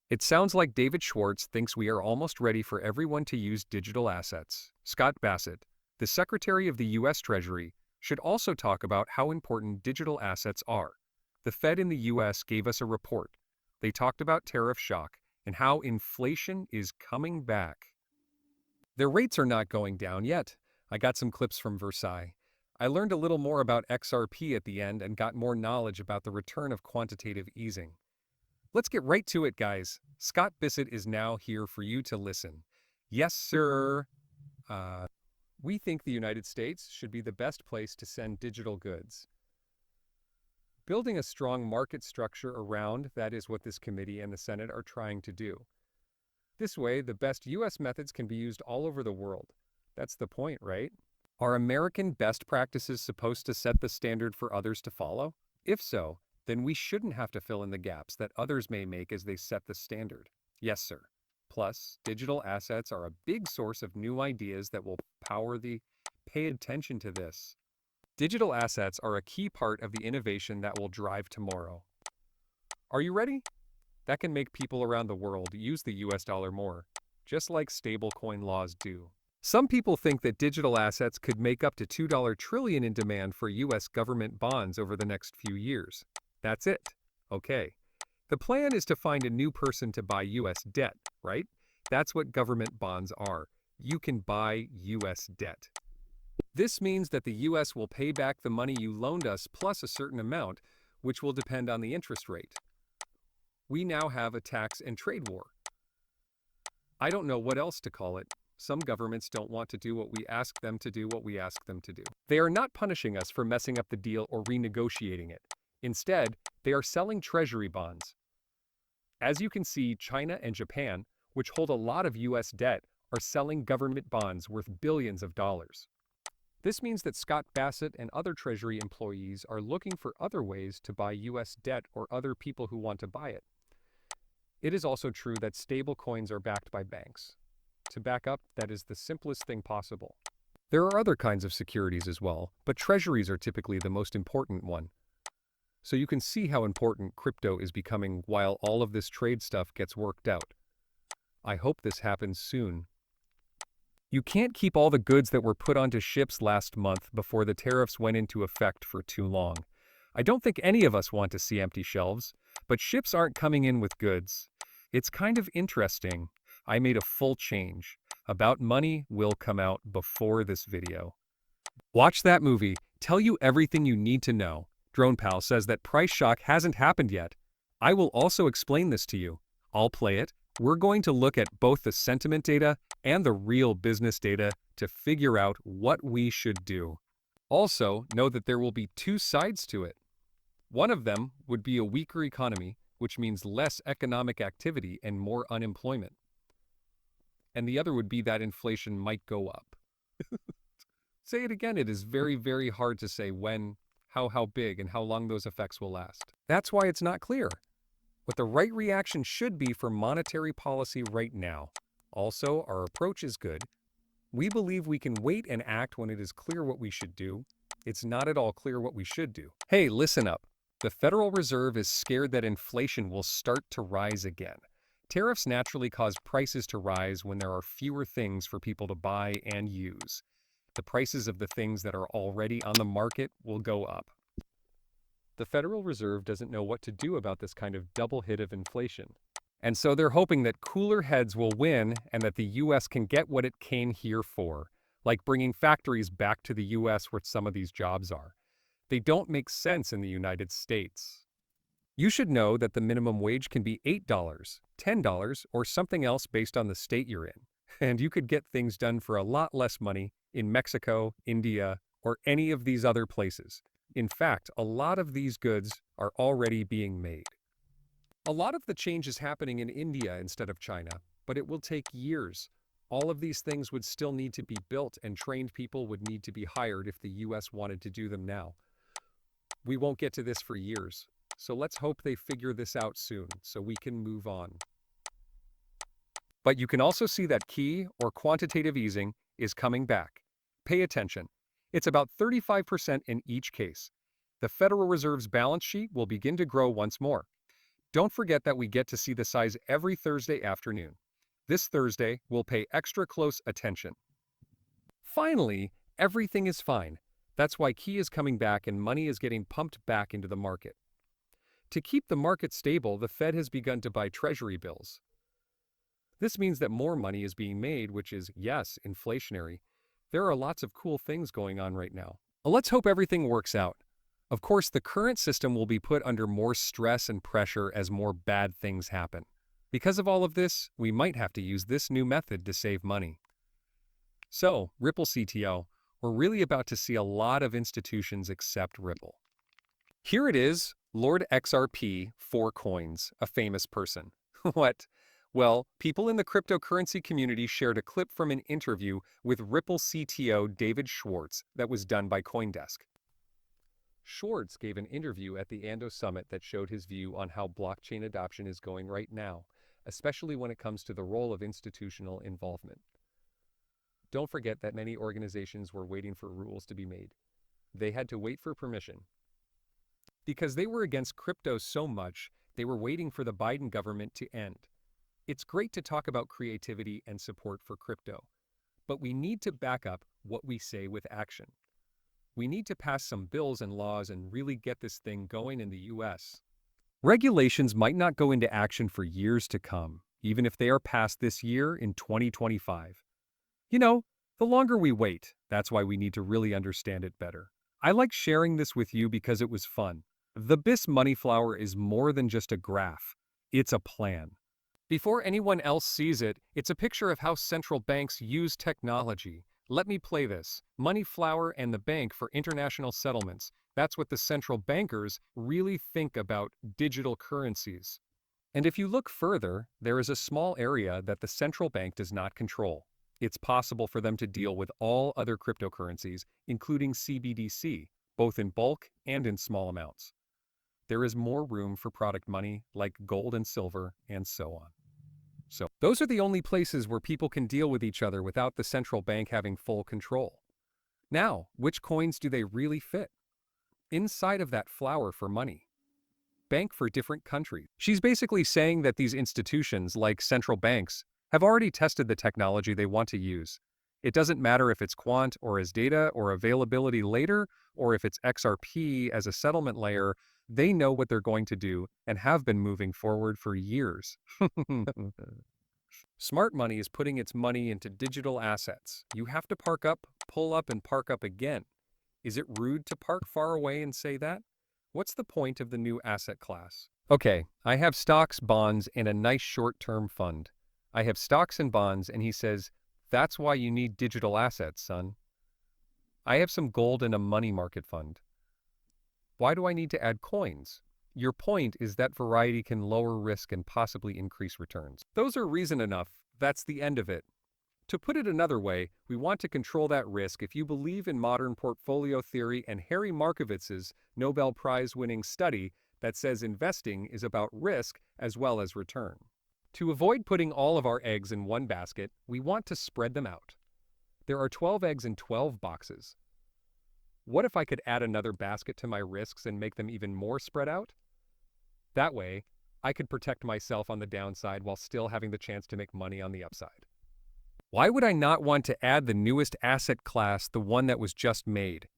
It sounds like David Schwartz thinks we are almost ready for everyone to use digital assets. Scott Bassett, the Secretary of the U.S. Treasury, should also talk about how important digital assets are. The Fed in the U.S. gave us a report. They talked about tariff shock and how inflation is coming back. Their rates are not going down yet. I got some clips from Versailles. I learned a little more about XRP at the end and got more knowledge about the return of quantitative easing. Let's get right to it, guys. Scott Bassett is now here for you to listen. Yes, sir. We think the United States should be the best place to send digital goods. Building a strong market structure around that is what this committee and the Senate are trying to do. This way, the best U.S. methods can be used all over the world. That's the point, right? Are American best practices supposed to set the standard for others to follow? If so, then we shouldn't have to fill in the gaps that others may make as they set the standard. Yes, sir. Plus, digital assets are a big source of new ideas that will power the pay attention to this. Digital assets are a key part of the innovation that will drive tomorrow. Are you ready? That can make people around the world use the US dollar more, just like stablecoin laws do. Some people think that digital assets could make up to $2 trillion in demand for US government bonds over the next few years. That's it. Okay. The plan is to find a new person to buy US debt, right? That's what government bonds are. You can buy US debt. This means that the US will pay back the money you loaned us plus a certain amount, which will depend on the interest rate. We now have a tax and trade war. I don't know what else to call it. Some governments don't want to do what we ask them to do. They are not punishing us for messing up the deal or renegotiating it. Instead, they are selling treasury bonds. As you can see, China and Japan, which hold a lot of US debt, are selling government bonds worth billions of dollars. This means that Scott Bassett and other Treasury employees are looking for other ways to buy US debt or other people who want to buy it. It is also true that stable coins are backed by banks. To back up, that is the simplest thing possible. There are other kinds of securities as well, but treasuries are typically the most important one. So you can see how important crypto is becoming while all of this trade stuff gets worked out. I hope this happens soon. You can't keep all the goods that were put onto ships last month before the tariffs went into effect for too long. I don't think any of us want to see empty shelves, but ships aren't coming in with goods. It's kind of interesting. I made a full change. About Money will come out before this video. Watch that movie, tell you everything you need to know. DronePal says that price shock hasn't happened yet. I will also explain this to you. I'll play it. We're going to look at both the sentiment data and the real business data to figure out what we should do. Also, know that there will be two sides to it. One of them would be a weaker economy, which means less economic activity and more unemployment. And the other would be that inflation might go up. Say it again, it is very, very hard to say when, how big, and how long those effects will last. That's why it's not clear what the right reaction should be for monetary policy right now. Also, our approach is good. We believe we can wait and act when it is clear what we should do. It's not at all clear what we should do. Hey, listen up. The Federal Reserve is scared that inflation will start to rise again. Tariffs naturally cause prices to rise when there are fewer things for people to buy and use. The prices of the things that are already on the market will go up. The Federal Reserve doesn't know what to do about this kind of double hit of inflation. And so they're hoping that cooler heads will win and that the U.S. can get what it came here for, like bringing factories back to the U.S. where some of these jobs are. They don't make sense in the United States. You should know that the minimum wage can be $8, $10, or something else based on the state you're in. And you could get things done for a lot less money in Mexico, India, or any of these other places. In fact, a lot of these goods are already being made. A lot of the change is happening in India instead of China, but it will take years. All of these things would still need to be built, and trained people would need to be hired if the US wanted to do them now. We won't get to this for years, so let's hope they figure this out soon so we can move on. But you can also see that key or quantitative easing is coming back. Pay attention. It's about 35% in each case. The Federal Reserve's balance sheet will begin to grow once more. Don't forget that we get to see the size every Thursday afternoon. This Thursday, we'll pay extra close attention. Finally, everything is fine. That's why key is coming back and money is getting pumped back into the market. To keep the market stable, the Fed has begun to buy treasury bills. This means that more money is being made, which is, yes, inflationary. There are lots of cool things going on right now. Let's hope everything works out. Of course, the current system will be put under more stress and pressure as more bad things happen. Because of all of this, we might have to use this new method to save money. So, Ripple CTO, we're really about to see a lot of institutions accept Ripple. Here it is, Lord XRP, 4 coins, a famous person. What? Well, people in the cryptocurrency community shared a clip from an interview with Ripple CTO David Schwartz that was done by CoinDesk. Schwartz gave an interview at the Ando Summit that showed his view on how blockchain adoption is going right now, especially when it comes to the role of institutional involvement. Don't forget that many organizations were waiting for rules to be made. They had to wait for permission. Because they were against crypto so much, they were waiting for the Biden government to end. It's great to talk about creativity and support for crypto, but we need to back up what we say with action. We need to pass some bills and laws and really get this thing going in the US. Regulations might not go into action for years to come, even if they are passed this year in 2025. You know, the longer we wait, that's why we need to really understand it better. I like sharing this with you because it was fun. The BIS Money Flower is more than just a graph. It's a plan. Before anyone else sees it, it's a picture of how central banks use technology. Let me play this. Money Flower and the Bank for International Settlements. That's what the central bankers really think about digital currencies. And if you look further, there is a small area that the central bank does not control. It's possible for them to deal with all other cryptocurrencies, including CBDC, both in bulk and in small amounts. There is more room for product money like gold and silver and so on. So, those are the only places where people can deal with each other without the central bank having full control. Now, which coins do they really fit? Inside of that flower for money. Bank for different countries. She's basically saying that these institutions, like central banks, have already tested the technology they want to use. It doesn't matter if it's quant or as data or availability later, or if it's XRP as a settlement layer, they know what they're going to do and have been moving forward for years. Smart money is putting its money into digital assets. You have to park up, pull up, and park up again. Is it rude to park far away and say that? What's the point of the new asset class? Okay, I have stocks, bonds, and a nice short-term fund. I have stocks and bonds, and he says, that's why you need digital assets, son. I have some gold and a money market fund. Why do I need to add coins? Your point is that variety can lower risk and possibly increase returns. Those are reason enough. That's the end of it. To put it another way, we want to control that risk if you believe in modern portfolio theory and Harry Markovitz's Nobel Prize-winning study that says investing is about risk as well as return. To avoid putting all of our eggs in one basket, we want to spread them out. There are 12 eggs in 12 boxes. What if I could add another basket to my risks and make them even more spread out? That way, I could protect myself on the downside while still having the chance to make money on the upside. Why would I not want to add the newest asset class, the one that was just made?